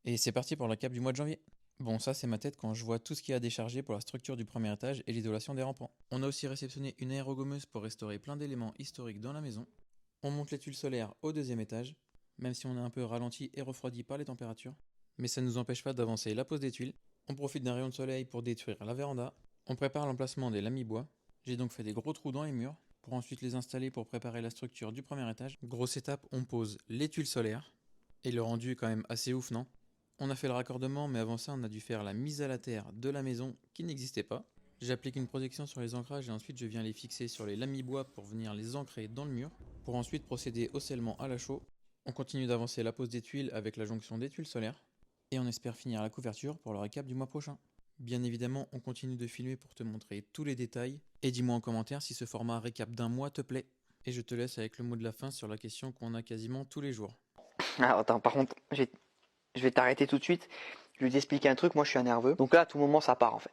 Et c'est parti pour la cape du mois de janvier. Bon, ça c'est ma tête quand je vois tout ce qu'il y a à décharger pour la structure du premier étage et l'isolation des rampants. On a aussi réceptionné une aérogommeuse pour restaurer plein d'éléments historiques dans la maison. On monte les tuiles solaires au deuxième étage, même si on est un peu ralenti et refroidi par les températures. Mais ça ne nous empêche pas d'avancer la pose des tuiles. On profite d'un rayon de soleil pour détruire la véranda. On prépare l'emplacement des lamis bois. J'ai donc fait des gros trous dans les murs pour ensuite les installer pour préparer la structure du premier étage. Grosse étape, on pose les tuiles solaires. Et le rendu est quand même assez ouf, non? On a fait le raccordement, mais avant ça, on a dû faire la mise à la terre de la maison qui n'existait pas. J'applique une protection sur les ancrages et ensuite je viens les fixer sur les lamis bois pour venir les ancrer dans le mur, pour ensuite procéder au scellement à la chaux. On continue d'avancer la pose des tuiles avec la jonction des tuiles solaires, et on espère finir la couverture pour le récap du mois prochain. Bien évidemment, on continue de filmer pour te montrer tous les détails, et dis-moi en commentaire si ce format récap d'un mois te plaît. Et je te laisse avec le mot de la fin sur la question qu'on a quasiment tous les jours. Alors attends, par contre, je vais t'arrêter tout de suite. Je vais t'expliquer un truc, moi je suis un nerveux. Donc là, à tout moment, ça part en fait.